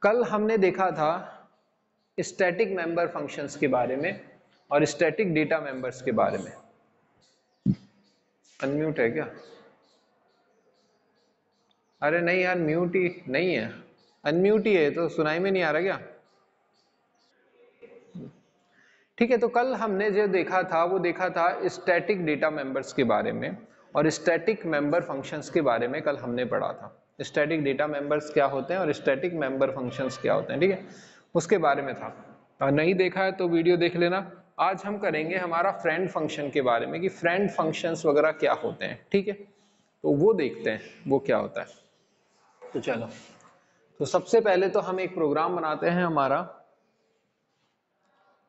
कल हमने देखा था स्टैटिक मेंबर फंक्शंस के बारे में और स्टैटिक डेटा मेंबर्स के बारे में। अनम्यूट है क्या? अरे नहीं यार, म्यूट ही नहीं है, अनम्यूट ही है, तो सुनाई में नहीं आ रहा क्या? ठीक है, तो कल हमने जो देखा था वो देखा था स्टैटिक डेटा मेंबर्स के बारे में और स्टैटिक मेंबर फंक्शंस के बारे में कल हमने पढ़ा था। स्टैटिक डेटा मेंबर्स क्या होते हैं और स्टैटिक मेंबर फंक्शंस क्या होते हैं, ठीक है, उसके बारे में था। और नहीं देखा है तो वीडियो देख लेना। आज हम करेंगे हमारा फ्रेंड फंक्शन के बारे में कि फ्रेंड फंक्शंस वगैरह क्या होते हैं, ठीक है, तो वो देखते हैं वो क्या होता है। तो चलो, तो सबसे पहले तो हम एक प्रोग्राम बनाते हैं हमारा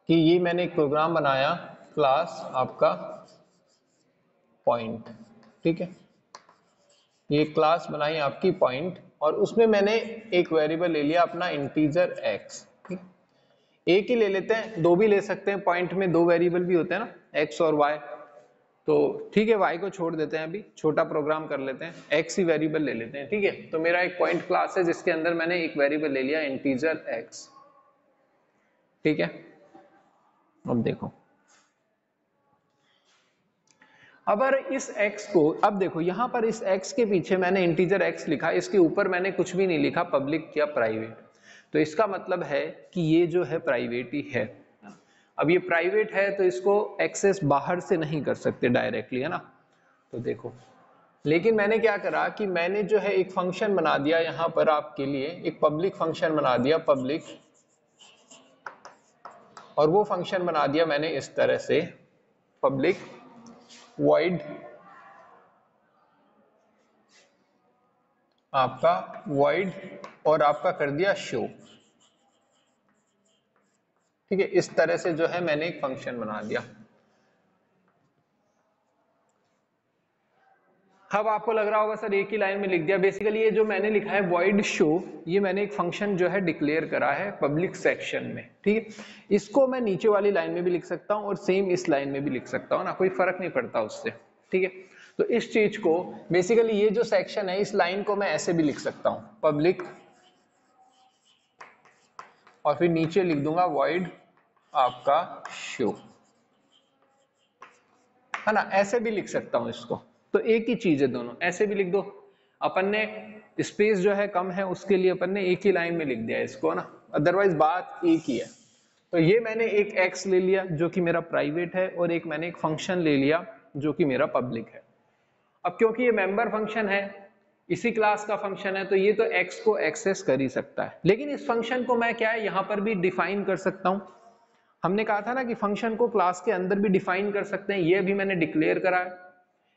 कि ये मैंने एक प्रोग्राम बनाया क्लास आपका पॉइंट, ठीक है, ये क्लास बनाई आपकी पॉइंट और उसमें मैंने एक वेरिएबल ले लिया अपना इंटीजर x, ठीक, एक ही ले लेते हैं, दो भी ले सकते हैं, पॉइंट में दो वेरिएबल भी होते हैं ना, x और y, तो ठीक है y को छोड़ देते हैं, अभी छोटा प्रोग्राम कर लेते हैं, x ही वेरिएबल ले लेते हैं, ठीक है। तो मेरा एक पॉइंट क्लास है जिसके अंदर मैंने एक वेरिएबल ले लिया इंटीजर x, ठीक है। अब देखो, अगर इस x को, अब देखो यहां पर इस x के पीछे मैंने इंटीजर x लिखा, इसके ऊपर मैंने कुछ भी नहीं लिखा पब्लिक या प्राइवेट, तो इसका मतलब है कि ये जो है प्राइवेट ही है। अब ये प्राइवेट है तो इसको एक्सेस बाहर से नहीं कर सकते डायरेक्टली, है ना। तो देखो, लेकिन मैंने क्या करा कि मैंने जो है एक फंक्शन बना दिया यहां पर आपके लिए, एक पब्लिक फंक्शन बना दिया पब्लिक, और वो फंक्शन बना दिया मैंने इस तरह से पब्लिक void आपका void और आपका कर दिया शो, ठीक है। इस तरह से जो है मैंने एक फंक्शन बना दिया। अब आपको लग रहा होगा सर एक ही लाइन में लिख दिया, बेसिकली ये जो मैंने लिखा है void show, ये मैंने एक फंक्शन जो है डिक्लेयर करा है पब्लिक सेक्शन में, ठीक है। इसको मैं नीचे वाली लाइन में भी लिख सकता हूं और सेम इस लाइन में भी लिख सकता हूं ना, कोई फर्क नहीं पड़ता उससे, ठीक है। तो इस चीज को बेसिकली ये जो सेक्शन है इस लाइन को मैं ऐसे भी लिख सकता हूं पब्लिक, और फिर नीचे लिख दूंगा void आपका show, है ना, ऐसे भी लिख सकता हूं इसको, तो एक ही चीज है दोनों, ऐसे भी लिख दो। अपन ने स्पेस जो है कम है उसके लिए अपन ने एक ही लाइन में लिख दिया इसको ना, अदरवाइज बात एक ही है। तो ये मैंने एक x ले लिया जो कि मेरा प्राइवेट है और एक मैंने एक फंक्शन ले लिया जो कि मेरा पब्लिक है। अब क्योंकि ये मेंबर फंक्शन है, इसी क्लास का फंक्शन है, तो ये तो x को एक्सेस कर ही सकता है, लेकिन इस फंक्शन को मैं क्या है यहां पर भी डिफाइन कर सकता हूं। हमने कहा था ना कि फंक्शन को क्लास के अंदर भी डिफाइन कर सकते हैं, ये भी मैंने डिक्लेयर करा है।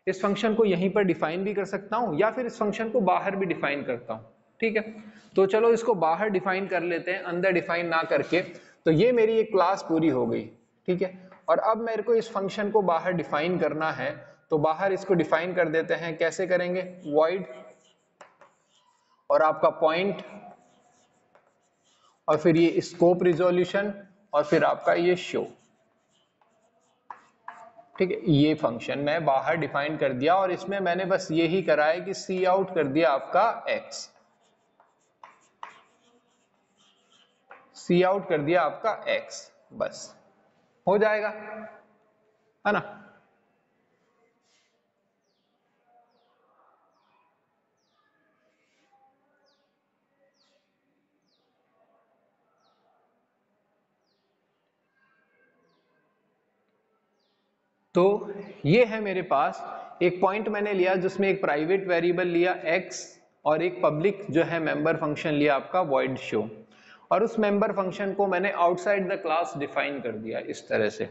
इस फंक्शन को यहीं पर डिफाइन भी कर सकता हूं या फिर इस फंक्शन को बाहर भी डिफाइन करता हूं, ठीक है। तो चलो इसको बाहर डिफाइन कर लेते हैं, अंदर डिफाइन ना करके। तो ये मेरी एक क्लास पूरी हो गई, ठीक है। और अब मेरे को इस फंक्शन को बाहर डिफाइन करना है, तो बाहर इसको डिफाइन कर देते हैं, कैसे करेंगे, void और आपका पॉइंट और फिर ये स्कोप रिजोल्यूशन और फिर आपका ये शो, ठीक है। ये फंक्शन मैं बाहर डिफाइन कर दिया और इसमें मैंने बस यही करा है कि सी आउट कर दिया आपका x, सी आउट कर दिया आपका x, बस हो जाएगा, है ना। तो ये है मेरे पास एक पॉइंट मैंने लिया जिसमें एक प्राइवेट वेरिएबल लिया x और एक पब्लिक जो है मेंबर फंक्शन लिया आपका void show, और उस मेंबर फंक्शन को मैंने आउटसाइड द क्लास डिफाइन कर दिया इस तरह से,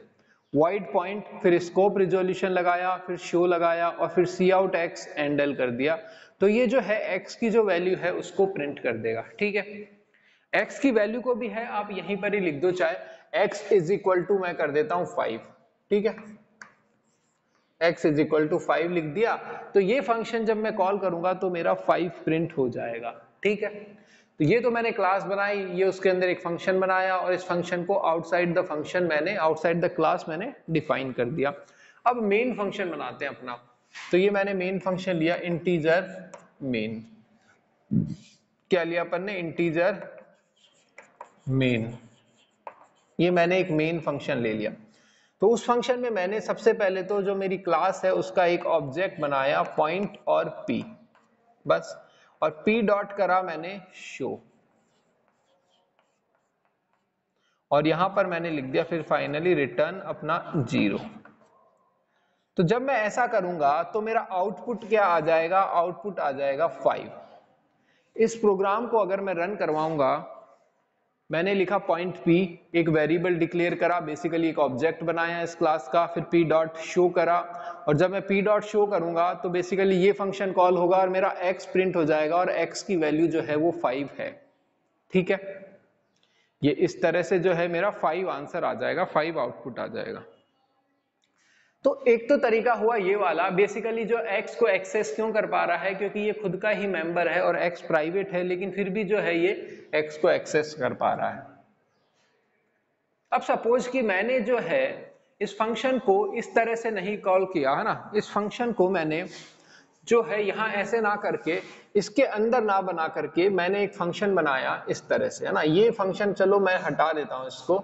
void पॉइंट, फिर स्कोप रिजोल्यूशन लगाया, फिर शो लगाया और फिर सी आउट x एंडल कर दिया। तो ये जो है x की जो वैल्यू है उसको प्रिंट कर देगा, ठीक है। x की वैल्यू को भी है आप यहीं पर ही लिख दो, चाहे x इज इक्वल टू मैं कर देता हूं 5, ठीक है, x इज इक्वल टू 5 लिख दिया। तो ये फंक्शन जब मैं कॉल करूंगा तो मेरा 5 प्रिंट हो जाएगा, ठीक है। तो ये तो मैंने क्लास बनाई, ये उसके अंदर एक फंक्शन बनाया और इस फंक्शन को आउटसाइड द फंक्शन मैंने, आउटसाइड द क्लास मैंने डिफाइन कर दिया। अब मेन फंक्शन बनाते हैं अपना। तो ये मैंने मेन फंक्शन लिया इंटीजर मेन, क्या लिया अपन ने, इंटीजर मेन, ये मैंने एक मेन फंक्शन ले लिया। तो उस फंक्शन में मैंने सबसे पहले तो जो मेरी क्लास है उसका एक ऑब्जेक्ट बनाया पॉइंट और पी, बस, और पी डॉट करा मैंने शो, और यहां पर मैंने लिख दिया फिर फाइनली रिटर्न अपना 0। तो जब मैं ऐसा करूंगा तो मेरा आउटपुट क्या आ जाएगा, आउटपुट आ जाएगा 5। इस प्रोग्राम को अगर मैं रन करवाऊंगा, मैंने लिखा पॉइंट पी, एक वेरिएबल डिक्लेयर करा, बेसिकली एक ऑब्जेक्ट बनाया इस क्लास का, फिर पी डॉट शो करा, और जब मैं पी डॉट शो करूंगा तो बेसिकली ये फंक्शन कॉल होगा और मेरा एक्स प्रिंट हो जाएगा, और एक्स की वैल्यू जो है वो 5 है। ठीक है, ये इस तरह से जो है मेरा 5 आंसर आ जाएगा, 5 आउटपुट आ जाएगा। तो एक तो तरीका हुआ ये वाला, बेसिकली जो x को एक्सेस क्यों कर पा रहा है, क्योंकि ये खुद का ही मेंबर है और x प्राइवेट है, लेकिन फिर भी जो है ये x को एक्सेस कर पा रहा है। अब सपोज कि मैंने जो है इस फंक्शन को इस तरह से नहीं कॉल किया है ना, इस फंक्शन को मैंने जो है यहां ऐसे ना करके, इसके अंदर ना बना करके मैंने एक फंक्शन बनाया इस तरह से, है ना। ये फंक्शन चलो मैं हटा देता हूं इसको,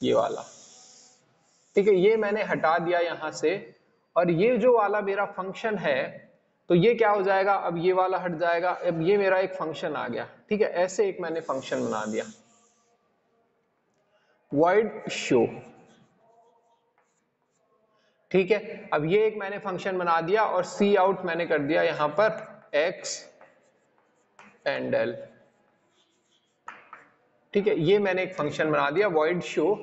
ये वाला, ठीक है, ये मैंने हटा दिया यहां से, और ये जो वाला मेरा फंक्शन है तो ये क्या हो जाएगा, अब ये वाला हट जाएगा, अब ये मेरा एक फंक्शन आ गया। ठीक है, ऐसे एक मैंने फंक्शन बना दिया void show। ठीक है, अब ये एक मैंने फंक्शन बना दिया और सी आउट मैंने कर दिया यहां पर x एंड l। ठीक है, ये मैंने एक फंक्शन बना दिया void show,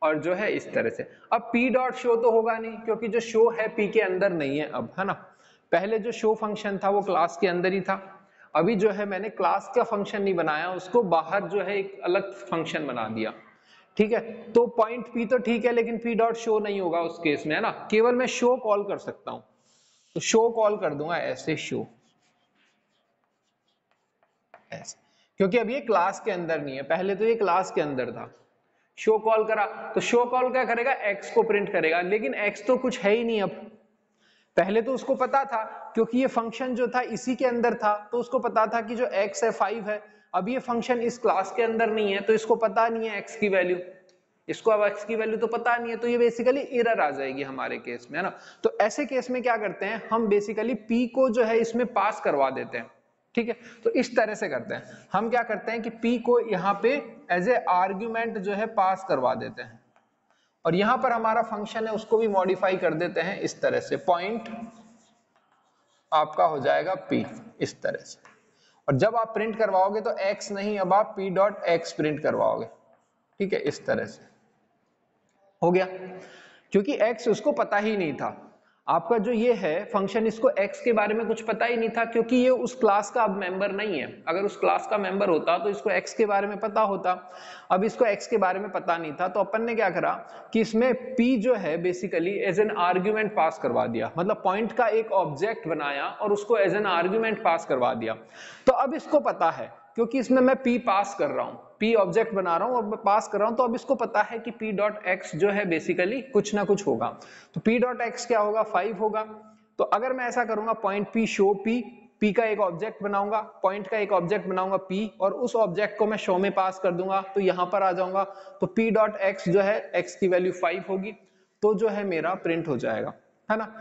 और जो है इस तरह से। अब p डॉट शो तो होगा नहीं, क्योंकि जो शो है p के अंदर नहीं है अब, है ना। पहले जो शो फंक्शन था वो क्लास के अंदर ही था, अभी जो है मैंने क्लास का फंक्शन नहीं बनाया, उसको बाहर जो है एक अलग फंक्शन बना दिया। ठीक है, तो पॉइंट p तो ठीक है, लेकिन p डॉट शो नहीं होगा उस केस में, है ना। केवल मैं शो कॉल कर सकता हूं, तो शो कॉल कर दूंगा ऐसे, शो ऐसे, क्योंकि अब ये क्लास के अंदर नहीं है, पहले तो ये क्लास के अंदर था। शो कॉल करा तो शो कॉल क्या करेगा, x को प्रिंट करेगा, लेकिन x तो कुछ है ही नहीं अब। पहले तो उसको पता था, क्योंकि ये फंक्शन जो था इसी के अंदर था, तो उसको पता था कि जो x है 5 है। अब ये फंक्शन इस क्लास के अंदर नहीं है, तो इसको पता नहीं है x की वैल्यू, इसको अब x की वैल्यू तो पता नहीं है, तो ये बेसिकली एरर आ जाएगी हमारे केस में, है ना। तो ऐसे केस में क्या करते हैं हम, बेसिकली p को जो है इसमें पास करवा देते हैं। ठीक है, तो इस तरह से करते हैं हम, क्या करते हैं कि p को यहाँ पे एज ए आर्ग्यूमेंट जो है पास करवा देते हैं, और यहां पर हमारा फंक्शन है उसको भी मॉडिफाई कर देते हैं इस तरह से, पॉइंट आपका हो जाएगा p इस तरह से, और जब आप प्रिंट करवाओगे तो x नहीं, अब आप p डॉट x प्रिंट करवाओगे। ठीक है, इस तरह से हो गया, क्योंकि x उसको पता ही नहीं था। आपका जो ये है फंक्शन, इसको x के बारे में कुछ पता ही नहीं था, क्योंकि ये उस क्लास का अब मेंबर नहीं है। अगर उस क्लास का मेंबर होता तो इसको x के बारे में पता होता, अब इसको x के बारे में पता नहीं था, तो अपन ने क्या करा कि इसमें p जो है basically as an argument pass करवा दिया, मतलब पॉइंट का एक ऑब्जेक्ट बनाया और उसको एज एन आर्ग्यूमेंट पास करवा दिया। तो अब इसको पता है, क्योंकि इसमें मैं p पास कर रहा हूं, p ऑब्जेक्ट बना रहा हूं और मैं पास कर रहा हूं, तो अब इसको पता है कि p डॉट x जो है बेसिकली कुछ ना कुछ होगा। तो p डॉट x क्या होगा, 5 होगा। तो अगर मैं ऐसा करूंगा, पॉइंट p शो p का एक ऑब्जेक्ट बनाऊंगा, पॉइंट का एक ऑब्जेक्ट बनाऊंगा p, और उस ऑब्जेक्ट को मैं शो में पास कर दूंगा, तो यहां पर आ जाऊंगा, तो p डॉट x जो है x की वैल्यू 5 होगी, तो जो है मेरा प्रिंट हो जाएगा, है ना।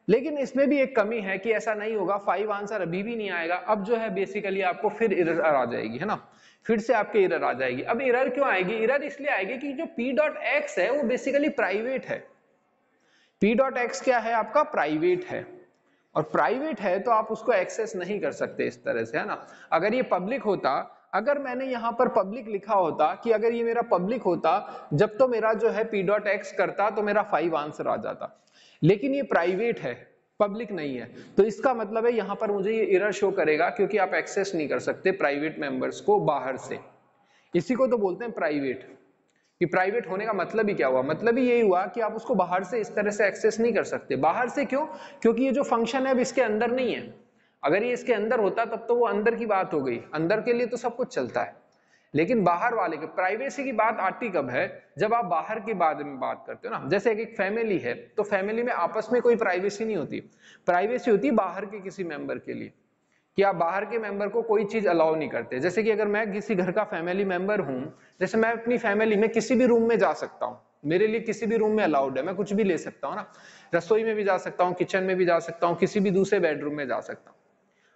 लेकिन इसमें भी एक कमी है कि ऐसा नहीं होगा, 5 आंसर अभी भी नहीं आएगा। अब जो है बेसिकली आपको फिर एरर आ जाएगी, है ना, फिर से आपके एरर आ जाएगी। अब एरर क्यों आएगी, एरर इसलिए आएगी कि जो p डॉट x है वो बेसिकली प्राइवेट है। p डॉट x क्या है आपका, प्राइवेट है, और प्राइवेट है तो आप उसको एक्सेस नहीं कर सकते इस तरह से, है ना। अगर ये पब्लिक होता, अगर मैंने यहां पर पब्लिक लिखा होता कि अगर ये मेरा पब्लिक होता, जब तो मेरा जो है p डॉट x करता तो मेरा 5 आंसर आ जाता, लेकिन ये प्राइवेट है, पब्लिक नहीं है, तो इसका मतलब है यहां पर मुझे ये एरर शो करेगा, क्योंकि आप एक्सेस नहीं कर सकते प्राइवेट मेंबर्स को बाहर से। इसी को तो बोलते हैं प्राइवेट, कि प्राइवेट होने का मतलब ही क्या हुआ, मतलब ही यही हुआ कि आप उसको बाहर से इस तरह से एक्सेस नहीं कर सकते। बाहर से क्यों, क्योंकि ये जो फंक्शन है अब इसके अंदर नहीं है। अगर ये इसके अंदर होता तब तो वो अंदर की बात हो गई, अंदर के लिए तो सब कुछ चलता है, लेकिन बाहर वाले के, प्राइवेसी की बात आती कब है, जब आप बाहर के बारे में बात करते हो ना। जैसे एक फैमिली है, तो फैमिली में आपस में कोई प्राइवेसी नहीं होती, प्राइवेसी होती है बाहर के किसी मेंबर के लिए, कि आप बाहर के मेंबर को कोई चीज अलाउ नहीं करते। जैसे कि अगर मैं किसी घर का फैमिली मेंबर हूं, जैसे मैं अपनी फैमिली में किसी भी रूम में जा सकता हूं, मेरे लिए किसी भी रूम में अलाउड है, मैं कुछ भी ले सकता हूं ना, रसोई में भी जा सकता हूं, किचन में भी जा सकता हूं, किसी भी दूसरे बेडरूम में जा सकता हूं।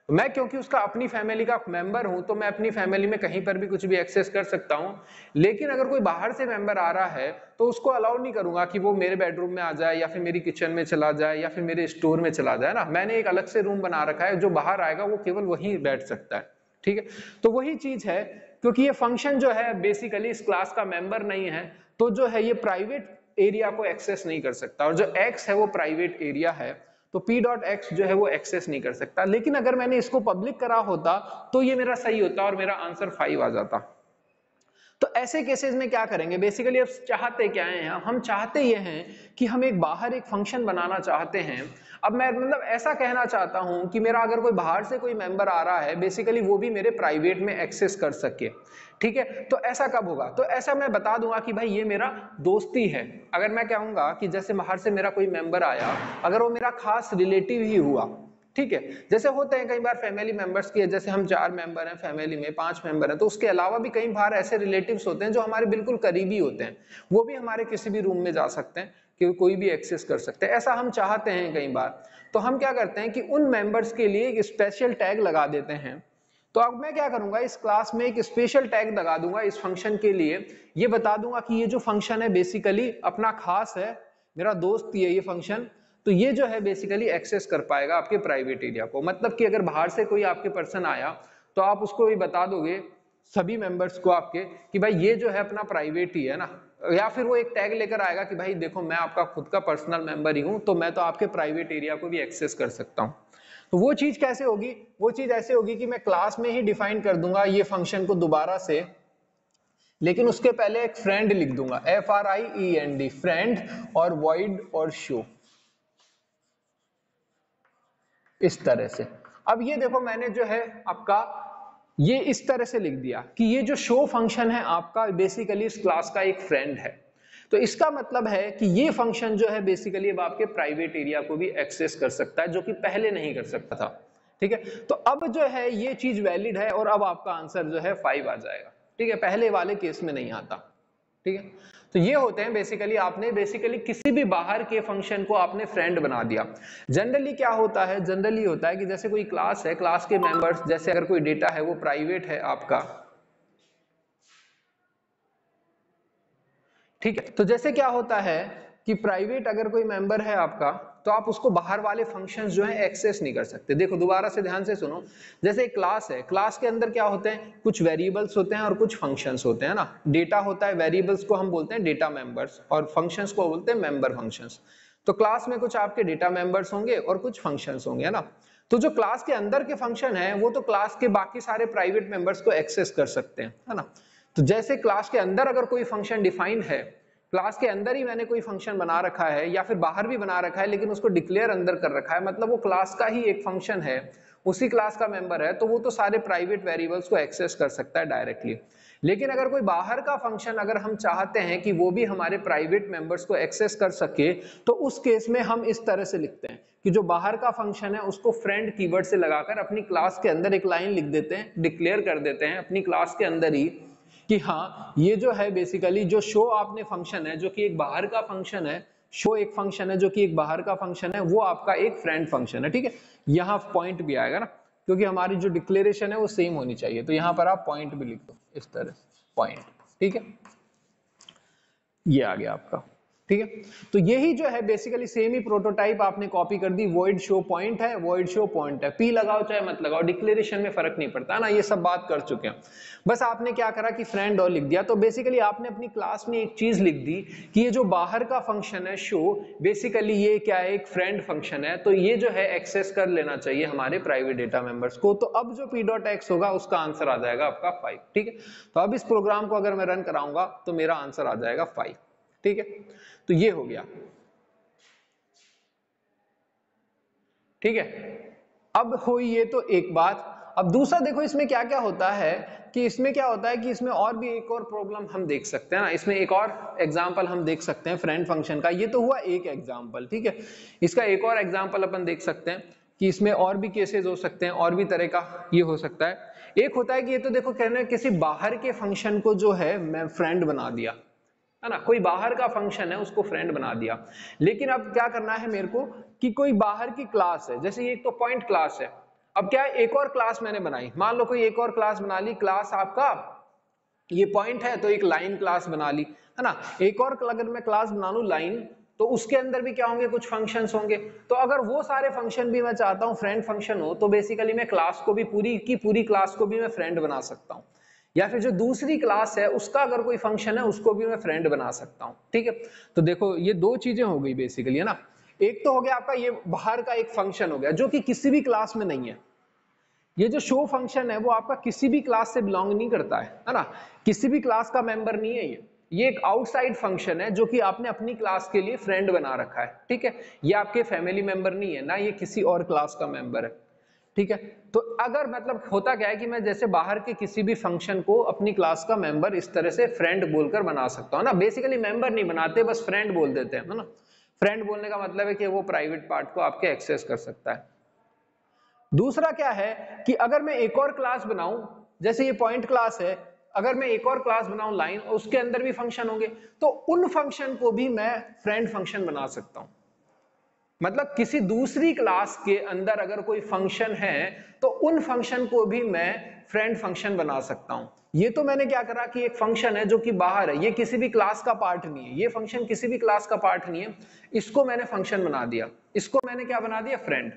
मैं क्योंकि उसका अपनी फैमिली का मेंबर हूं, तो मैं अपनी फैमिली में कहीं पर भी कुछ भी एक्सेस कर सकता हूं। लेकिन अगर कोई बाहर से मेंबर आ रहा है तो उसको अलाउ नहीं करूंगा कि वो मेरे बेडरूम में आ जाए या फिर मेरी किचन में चला जाए या फिर मेरे स्टोर में चला जाए ना। मैंने एक अलग से रूम बना रखा है, जो बाहर आएगा वो केवल वहीं बैठ सकता है, ठीक है। तो वही चीज है, क्योंकि ये फंक्शन जो है बेसिकली इस क्लास का मेंबर नहीं है, तो जो है ये प्राइवेट एरिया को एक्सेस नहीं कर सकता, और जो एक्स है वो प्राइवेट एरिया है, तो p डॉट एक्स जो है वो एक्सेस नहीं कर सकता। लेकिन अगर मैंने इसको पब्लिक करा होता तो ये मेरा सही होता और मेरा आंसर 5 आ जाता। तो ऐसे केसेस में क्या करेंगे, बेसिकली अब चाहते क्या है, हम चाहते ये हैं कि हम एक बाहर एक फंक्शन बनाना चाहते हैं। अब मैं मतलब ऐसा कहना चाहता हूं कि मेरा अगर कोई बाहर से कोई मेंबर आ रहा है, बेसिकली वो भी मेरे प्राइवेट में एक्सेस कर सके, ठीक है। तो ऐसा कब होगा, तो ऐसा मैं बता दूंगा कि भाई ये मेरा दोस्ती है। अगर मैं कहूंगा कि जैसे बाहर से मेरा कोई मेंबर आया, अगर वो मेरा खास रिलेटिव ही हुआ, ठीक है, जैसे होते हैं कई बार फैमिली मेंबर्स की, जैसे हम 4 मेंबर हैं फैमिली में, 5 मेंबर हैं, तो उसके अलावा भी कई बार ऐसे रिलेटिव्स होते हैं जो हमारे बिल्कुल करीबी होते हैं, वो भी हमारे किसी भी रूम में जा सकते हैं, कि कोई भी एक्सेस कर सकते हैं, ऐसा हम चाहते हैं कई बार। तो हम क्या करते हैं कि उन मेंबर्स के लिए एक स्पेशल टैग लगा देते हैं। तो अब मैं क्या करूंगा, इस क्लास में एक स्पेशल टैग लगा दूंगा इस फंक्शन के लिए, ये बता दूंगा कि ये जो फंक्शन है बेसिकली अपना खास है, मेरा दोस्त ही है ये फंक्शन, तो ये जो है बेसिकली एक्सेस कर पाएगा आपके प्राइवेट एरिया को। मतलब कि अगर बाहर से कोई आपके पर्सन आया तो आप उसको ये बता दोगे सभी मेंबर्स को आपके कि भाई ये जो है अपना प्राइवेट ही है ना, या फिर वो एक टैग लेकर आएगा कि भाई देखो मैं आपका खुद का पर्सनल मेंबर ही हूं, तो मैं तो आपके प्राइवेट एरिया को भी एक्सेस कर सकता हूं। तो वो चीज कैसे होगी, वो चीज ऐसे होगी कि मैं क्लास में ही डिफाइन कर दूंगा ये फंक्शन को दोबारा से, लेकिन उसके पहले एक फ्रेंड लिख दूंगा, FRIEND, फ्रेंड, और वॉइड और शो, इस तरह से। अब ये देखो मैंने जो है आपका ये इस तरह से लिख दिया कि ये जो शो फंक्शन है आपका बेसिकली इस क्लास का एक फ्रेंड है। तो इसका मतलब है कि ये फंक्शन जो है बेसिकली अब आपके प्राइवेट एरिया को भी एक्सेस कर सकता है, जो कि पहले नहीं कर सकता था, ठीक है। तो अब जो है ये चीज वैलिड है, और अब आपका आंसर जो है 5 आ जाएगा, ठीक है, पहले वाले केस में नहीं आता, ठीक है। तो ये होते हैं बेसिकली, आपने बेसिकली किसी भी बाहर के फंक्शन को आपने फ्रेंड बना दिया। जनरली क्या होता है, जनरली होता है कि जैसे कोई क्लास है, क्लास के मेंबर्स, जैसे अगर कोई डेटा है वो प्राइवेट है आपका, ठीक है। तो जैसे क्या होता है कि प्राइवेट अगर कोई मेंबर है आपका, तो आप उसको बाहर वाले फंक्शंस जो है एक्सेस नहीं कर सकते। देखो दोबारा से ध्यान से सुनो, जैसे एक क्लास है, क्लास के अंदर क्या होते हैं, कुछ वेरिएबल्स होते हैं और कुछ फंक्शंस होते हैं ना। डेटा होता है, वेरिएबल्स को हम बोलते हैं डेटा मेंबर्स, और फंक्शंस को बोलते हैं मेंबर फंक्शंस। तो क्लास में कुछ आपके डेटा मेंबर्स होंगे और कुछ फंक्शंस होंगे, है ना। तो जो क्लास के अंदर के फंक्शन है वो तो क्लास के बाकी सारे प्राइवेट मेंबर्स को एक्सेस कर सकते हैं, है ना। तो जैसे क्लास के अंदर अगर कोई फंक्शन डिफाइंड है, क्लास के अंदर ही मैंने कोई फंक्शन बना रखा है या फिर बाहर भी बना रखा है, लेकिन उसको डिक्लेयर अंदर कर रखा है, मतलब वो क्लास का ही एक फंक्शन है, उसी क्लास का मेंबर है, तो वो तो सारे प्राइवेट वेरिएबल्स को एक्सेस कर सकता है डायरेक्टली। लेकिन अगर कोई बाहर का फंक्शन अगर हम चाहते हैं कि वो भी हमारे प्राइवेट मेंबर्स को एक्सेस कर सके, तो उस केस में हम इस तरह से लिखते हैं कि जो बाहर का फंक्शन है उसको फ्रेंड कीवर्ड से लगाकर अपनी क्लास के अंदर एक लाइन लिख देते हैं, डिक्लेयर कर देते हैं अपनी क्लास के अंदर ही कि हाँ ये जो है बेसिकली जो शो आपने फंक्शन है, जो कि एक बाहर का फंक्शन है, शो एक फंक्शन है जो कि एक बाहर का फंक्शन है, वो आपका एक फ्रेंड फंक्शन है, ठीक है। यहाँ पॉइंट भी आएगा ना, क्योंकि हमारी जो डिक्लेरेशन है वो सेम होनी चाहिए, तो यहाँ पर आप पॉइंट भी लिख दो इस तरह, पॉइंट, ठीक है। ये आ गया आपका, ठीक है। तो यही जो है बेसिकली सेम ही प्रोटोटाइप आपने कॉपी कर दी, वॉइड शो पॉइंट है, वॉइड शो पॉइंट है, पी लगाओ चाहे मत लगाओ, डिक्लेरेशन में फर्क नहीं पड़ता ना, ये सब बात कर चुके हैं। बस आपने क्या करा कि फ्रेंड और लिख दिया। तो बेसिकली आपने अपनी क्लास में एक चीज लिख दी कि ये जो बाहर का फंक्शन है शो, बेसिकली ये क्या है, एक फ्रेंड फंक्शन है, तो ये जो है एक्सेस कर लेना चाहिए हमारे प्राइवेट डेटा मेंबर्स को। तो अब जो p.x होगा उसका आंसर आ जाएगा आपका 5, ठीक है। तो अब इस प्रोग्राम को अगर मैं रन कराऊंगा तो मेरा आंसर आ जाएगा 5, ठीक है। तो ये हो गया, ठीक है। अब हुई ये तो एक बात। अब दूसरा देखो इसमें क्या क्या होता है कि इसमें क्या होता है कि इसमें और भी एक और प्रॉब्लम हम देख सकते हैं ना, इसमें एक और एग्जांपल हम देख सकते हैं फ्रेंड फंक्शन का। ये तो हुआ एक एग्जांपल, ठीक है। इसका एक और एग्जांपल अपन देख सकते हैं कि इसमें और भी केसेस हो सकते हैं, और भी तरह का ये हो सकता है। एक होता है कि ये तो देखो कहना है किसी बाहर के फंक्शन को जो है मैं फ्रेंड बना दिया, है ना, कोई बाहर का फंक्शन है उसको फ्रेंड बना दिया। लेकिन अब क्या करना है मेरे को कि कोई बाहर की क्लास है, जैसे ये तो पॉइंट क्लास है, अब क्या है एक और क्लास मैंने बनाई, मान लो कोई एक और क्लास बना ली, क्लास आपका ये पॉइंट है तो एक लाइन क्लास बना ली, है ना। एक और अगर मैं क्लास बना लूं लाइन, तो उसके अंदर भी क्या होंगे, कुछ फंक्शंस होंगे। तो अगर वो सारे फंक्शन भी मैं चाहता हूं फ्रेंड फंक्शन हो, तो बेसिकली मैं क्लास को भी पूरी की पूरी क्लास को भी मैं फ्रेंड बना सकता हूं, या फिर जो दूसरी क्लास है उसका अगर कोई फंक्शन है उसको भी मैं फ्रेंड बना सकता हूं। ठीक है, तो देखो ये दो चीजें हो गई बेसिकली, है ना। एक तो हो गया आपका ये बाहर का एक फंक्शन हो गया जो कि किसी भी क्लास में नहीं है। ये जो शो फंक्शन है वो आपका किसी भी क्लास से बिलोंग नहीं करता है ना, किसी भी क्लास का मेंबर नहीं है ये एक आउटसाइड फंक्शन है जो कि आपने अपनी क्लास के लिए फ्रेंड बना रखा है। ठीक है, ये आपके फैमिली मेंबर नहीं है ना, ये किसी और क्लास का मेंबर है। ठीक है, तो अगर मतलब होता क्या है कि मैं जैसे बाहर के किसी भी फंक्शन को अपनी क्लास का मेंबर इस तरह से फ्रेंड बोलकर बना सकता हूं ना, बेसिकली मेंबर नहीं बनाते, बस फ्रेंड बोल देते हैं, है ना। फ्रेंड बोलने का मतलब है कि वो प्राइवेट पार्ट को आपके एक्सेस कर सकता है। दूसरा क्या है कि अगर मैं एक और क्लास बनाऊं, जैसे ये पॉइंट क्लास है, अगर मैं एक और क्लास बनाऊं लाइन, और उसके अंदर भी फंक्शन होंगे, तो उन फंक्शन को भी मैं फ्रेंड फंक्शन बना सकता हूं। मतलब किसी दूसरी क्लास के अंदर अगर कोई फंक्शन है तो उन फंक्शन को भी मैं फ्रेंड फंक्शन बना सकता हूं। ये तो मैंने क्या करा कि एक फंक्शन है जो कि बाहर है, ये किसी भी क्लास का पार्ट नहीं है, ये फंक्शन किसी भी क्लास का पार्ट नहीं है, इसको मैंने फंक्शन बना दिया, इसको मैंने क्या बना दिया, फ्रेंड।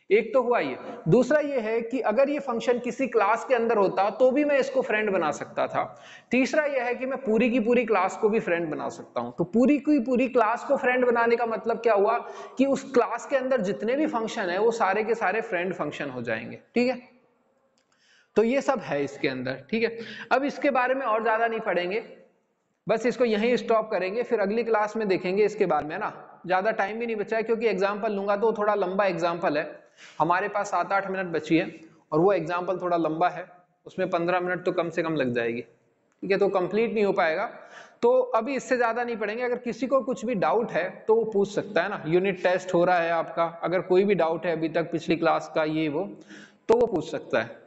एक तो हुआ ये। दूसरा ये है कि अगर ये फंक्शन किसी क्लास के अंदर होता तो भी मैं इसको फ्रेंड बना सकता था। तीसरा ये है कि मैं पूरी की पूरी क्लास को भी फ्रेंड बना सकता हूं। तो पूरी की पूरी क्लास को फ्रेंड बनाने का मतलब क्या हुआ कि उस क्लास के अंदर जितने भी फंक्शन है वो सारे के सारे फ्रेंड फंक्शन हो जाएंगे। ठीक है, तो ये सब है इसके अंदर। ठीक है, अब इसके बारे में और ज्यादा नहीं पढ़ेंगे, बस इसको यहीं स्टॉप करेंगे, फिर अगली क्लास में देखेंगे इसके बारे में ना। ज्यादा टाइम भी नहीं बचा है क्योंकि एग्जाम्पल लूंगा तो थोड़ा लंबा एग्जाम्पल है, हमारे पास 7-8 मिनट बची है और वो एग्जाम्पल थोड़ा लंबा है, उसमें 15 मिनट तो कम से कम लग जाएगी। ठीक है, तो कंप्लीट नहीं हो पाएगा, तो अभी इससे ज्यादा नहीं पढ़ेंगे। अगर किसी को कुछ भी डाउट है तो वो पूछ सकता है ना, यूनिट टेस्ट हो रहा है आपका, अगर कोई भी डाउट है अभी तक पिछली क्लास का ये वो, तो वो पूछ सकता है।